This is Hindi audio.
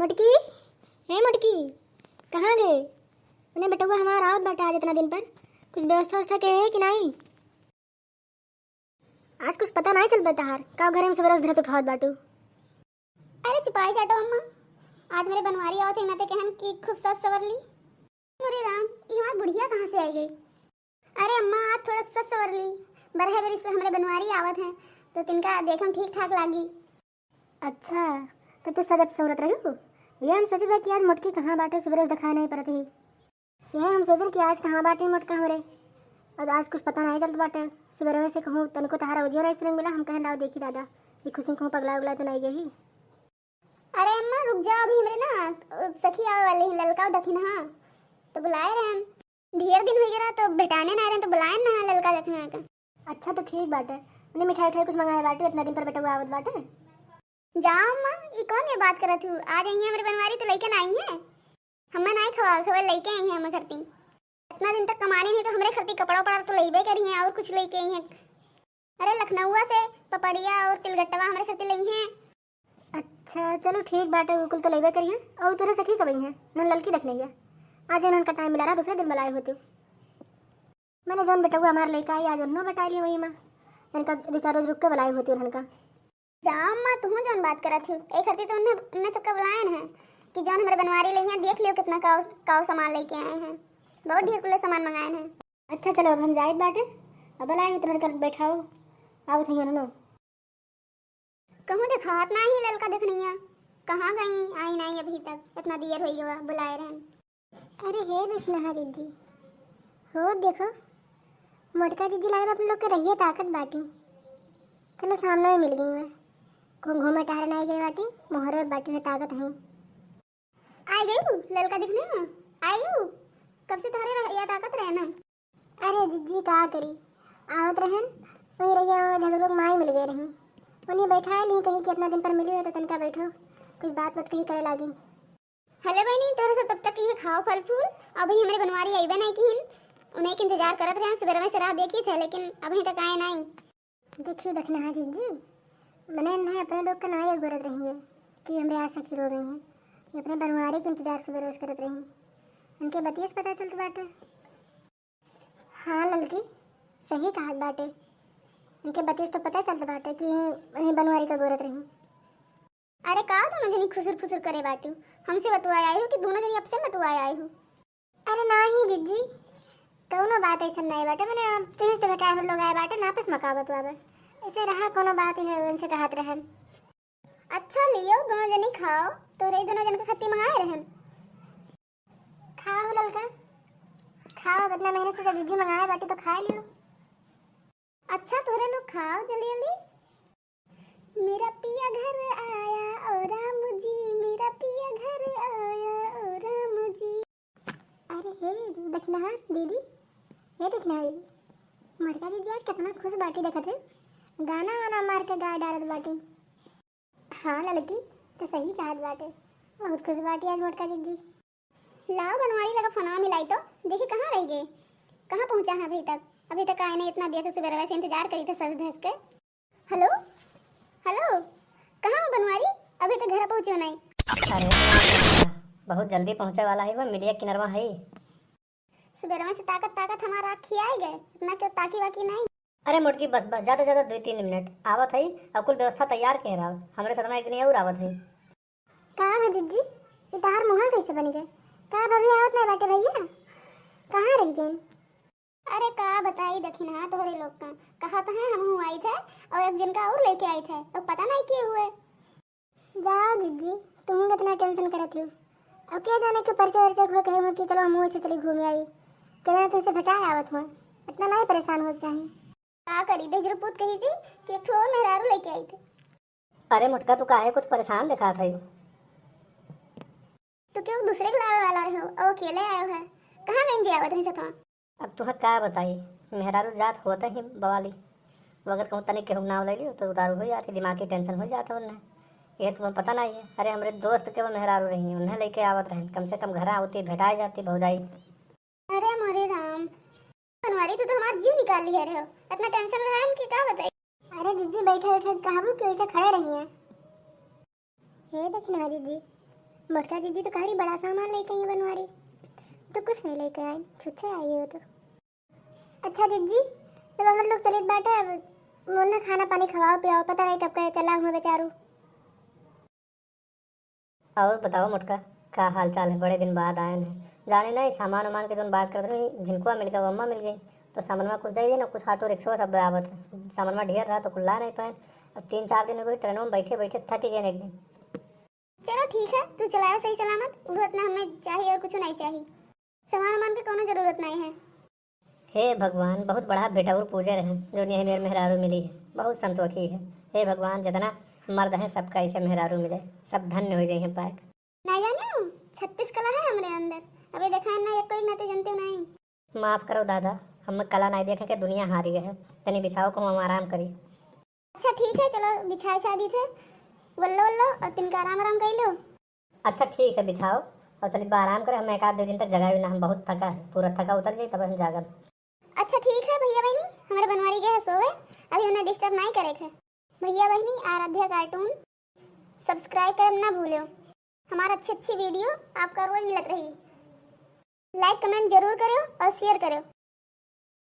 मुटकी है मुटकी, कहाँ गए? उन्हें बेटुआ हमारा आवत बाटा आज इतना दिन पर कुछ व्यवस्था के है कि नहीं? आज कुछ पता नहीं चल बेटा हार का घरे में सवेरे धरत उठावत बाटू। अरे चुपाई जाटो अम्मा, आज मेरे बनवारी आवत है नाते कहन की खूब सज सवर ली। अरे राम, ये हमारी बुढ़िया कहाँ से आई गई? अरे अम्मा आज थोड़ा सज सवर ली, बरहे बरिस पे हमारे बनवारी आवत है तो तिनका देखम ठीक ठाक लागी। अच्छा तो तू सजत सवरत रही हो? ये हम सोचे कि आज मुटकी कहाँ बाटे सवेरे दिखाई नहीं पड़ती। यह हम सोचे कि आज कहाँ बाटे मुटका हमरे, अब आज कुछ पता नहीं चलता बाटे। सवेरे से कहूँ तनको तहारा उजियो नहीं सुनेंगे मिला, हम कहें लाओ देखी दादा ये खुशी कहूँ पगला उगला तो नहीं गई। अरे अम्मा रुक जाओ, अभी हमरे ना सखी आवे वाली है ललका दखिन हाँ तो बुलाए रहे हम। ढेर दिन हो गया तो भेटाने ना रहे तो बुलाए ना ललका दखिन का। अच्छा तो ठीक बाटे, मैंने मिठाई उठाई कुछ मंगाए बाटे इतना दिन पर बेटा आवत बाटे। जाओ अम्मा, ये कौन ये बात करत हूँ? आज आई है हमारी बनवारी तो लेके आई है, हमें नहीं खवा खबर लेके आई है हम करती। इतना दिन तक कमाने नहीं तो हमारे खर्ती कपड़ा उपड़ा तो लेबे करी है और कुछ लेके आई है। अरे लखनऊ से पपड़िया और तिलगट्टवा हमारे खर्ती ली हैं। अच्छा चलो ठीक बाटे, बिल्कुल तो लेबे करिए। और तेरे सखी कब आई है? न ललकी रख नहीं है, आज इन्होंने टाइम मिला रहा दूसरे दिन बुलाए होते। मैंने जौन बेटा हमारे लेकर आई आज उन्होंने बता लिया वही माँ इनका रिचार्ज रोज रुक के बुलाए होती उनका। जाओ अम्मा, तुम जौन बात करत हो एक खर्ती तो उन्हें सबका बुलाए हैं कि जौन हमारे बनवारी ली हैं देख लियो कितना काव सामान लेके आए हैं, बहुत ढेर कुल सामान मंगाए हैं। अच्छा चलो अब हम जाए बाटे, अब बुलाए तुम्हारे कर बैठाओ आओ थे नो। कहूँ दिखात ना ही ललका दिखनिया, कहाँ गई? आई नहीं अभी तक, इतना देर हो गया बुलाए रहे। अरे हे देखना हाँ दीदी हो देखो मोटका दीदी लगा अपने लोग के रहिए ताकत बाटी। चलो सामने में मिल गई मैं घूमे टहरे नहीं गई बाटी, मोहरे बाटी में ताकत है। आई गई ललका दिखने में, आई गई कब से तुम्हारे या ताकत रहे ना। अरे दीदी क्या करी आवत रहन वही रहिए जगह लोग माई मिल गए रही उन्हें बैठा ली कहीं कितना दिन पर मिली हो तो तनका बैठो कुछ बात मत कहीं करे लागी। हेलो बहनी, तोरे से तब तक ये खाओ फल फूल, अभी हमारी बनवारी आई नहीं की उन्हें के इंतजार करत रहे सवेरे में से राह देखी थे लेकिन अभी तक आए नहीं। देखिए देखना हाँ दीदी मैंने नहीं अपने लोग का ना ही गुरत रही है कि हमारे यहाँ सखी हो गई हैं, ये अपने बनवारी के इंतजार सुबह रोज करत रही उनके बतियस पता चलता बाटे। हाँ ललकी सही कहा बाटे, उनके बतियस तो पता चलता बाटे कि उन्हें बनवारी का गुरत रही। अरे का दोनों जनी खुसुर खुसुर करे बाटू, हमसे बतुआए आई हो कि दोनों जनी अब से बतुआए आई हो? अरे ना ही दीदी कौनो बात ऐसा नहीं बाटे, मैंने तुझे से बेटा हम लोग आए बाटे नापस मकाबत आवे ऐसे रहा कोनो बात है उनसे कहत रहन। अच्छा लियो दोनों जनी खाओ, तो रे दोनों जन के खत्ती मंगाए रहन। खाओ ललका खाओ, इतना मेहनत से दीदी मंगाए बाटे तो खा लियो। अच्छा तोरे लोग खाओ जल्दी जल्दी। मेरा पिया घर आया ओ राम जी, मेरा पिया घर आया ओ राम जी। अरे हे देखना हाँ दीदी ये देखना है दीदी मटका दीदी आज कितना खुश बाटी देखत है, गाना वाना मार के गा डालत बाटी। हाँ लड़की तो सही कहत बाटे, बहुत खुश बाटी आज मटका दीदी। लाओ बनवारी लगा फनवा मिलाई तो देखी कहाँ रह गए, कहाँ पहुँचा है अभी तक आए नहीं। इतना देर से सुबह से इंतजार करी थे सज धस के। हेलो हेलो कहाँ हो बनवारी, अभी तक घर पहुँचे नहीं? अरे बहुत जल्दी पहुँचे वाला है वो मीडिया किनरवा है। सुबह में से ताकत हमारा खियाई गए, इतना क्यों ताकी वाकी नहीं। अरे मुटकी बस बस ज़्यादा ज़्यादा 2-3 मिनट आवत है और कुल व्यवस्था तैयार कह रहा हमारे साथ में एक दिन और आवत है। कहाँ है दीदी ये तार मुँह कैसे बन गए? कहाँ अभी आवत नहीं बाटे भैया, कहाँ रह गए? अरे का बताई दखिन हाँ तोहरे लोग का कहा तो है हम आई थे और एक दिन का और लेके आई थे तो पता नहीं क्यों हुए। जाओ दीदी तुम कितना टेंशन करत हो, अब क्या जाने के परिचय वर्चय हो कहे कि चलो हम से चली घूमे आई कहना तुमसे भटाए आवत हो, इतना नहीं परेशान हो चाहे। का करी देजर पुत कही जी कि एक ठोर मेहरारू लेके आई थे। अरे मुटका तू काहे कुछ परेशान दिखा था तो क्यों दूसरे के लावे वाला रहे हो और अकेले आए हो है, कहाँ गई जी आवत नहीं सता? अब तुम्हें क्या बताई मेहरारू जात होता ही बवाली, अगर कहूँ तनिक के हम नाव ले लियो तो उतारू हो जाती दिमागी टेंशन हो जाता उन्हें, ये तुम्हें पता नहीं है। अरे हमारे दोस्त के वो मेहरारू रही उन्हें लेके आवत रहे, कम से कम घर आती भेटाई जाती भौजाई। अरे मोरे राम बनवारी तो हमारा जीव निकाल लिया रहे हो, इतना टेंशन रहा है कि क्या बताई। अरे दीदी बैठे बैठे कहाबू क्यों ऐसे खड़े रही हैं? ये देखना दीदी मोटका जीजी तो कह रही बड़ा सामान लेके आई है बनवारी, तो कुछ नहीं लेके आए, छुच्छे आई हो तो। अच्छा जीजी, जब हम लोग चलित बाटे, अब मुन्ना खाना पानी खवाओ पियाओ, पता नहीं कब का चला हुआ बेचारू। और बताओ मोटका, क्या हाल चाल है? बड़े दिन बाद आए हैं। जाने नहीं सामान वामान के जो बात करते रही, जिनको मिल गया वम्मा मिल गई, तो सामान कुछ दे दी ना, कुछ ऑटो रिक्शा सब बराबर है। सामान ढेर रहा तो कुछ ला नहीं पाए। अब 3-4 दिन हो गए ट्रेनों में बैठे बैठे थक गए एक दिन। चलो ठीक है, तू चलाया सही सलामत, वो इतना हमें चाहिए और कुछ नहीं चाहिए। सामान वामान की कोनो जरूरत नहीं है। हे भगवान, बहुत बड़ा बेटा और पूजे रहे जो नहीं मेरे मेहरारू मिली है, बहुत संतोषी है। हे भगवान, जितना मर्द है सबका ऐसे मेहरारू मिले, सब धन्य हो जाए पाए। नहीं जाने 36 कला है हमारे अंदर, अभी देखा है ना, एक कोई नाते जानते नहीं। माफ करो दादा, हम कला नहीं देखे कि दुनिया हारी है। तनी बिछाओ को हम आराम करी। अच्छा ठीक है, चलो बिछाए शादी थे, वल्लो वल्लो और तिनका आराम आराम कर लो। अच्छा ठीक है, बिछाओ और चलिए आराम करें। हम 1-2 दिन तक जगह भी ना, हम बहुत थका है, पूरा थका उतर जाए तब हम जागर। अच्छा ठीक है भैया बहनी, हमारे बनवारी गए सोए, अभी उन्हें डिस्टर्ब नहीं करे थे। भैया बहनी आराध्या कार्टून सब्सक्राइब कर ना भूलो, हमारा अच्छी वीडियो आपका रोज मिलत रही। लाइक कमेंट जरूर करो और शेयर करो।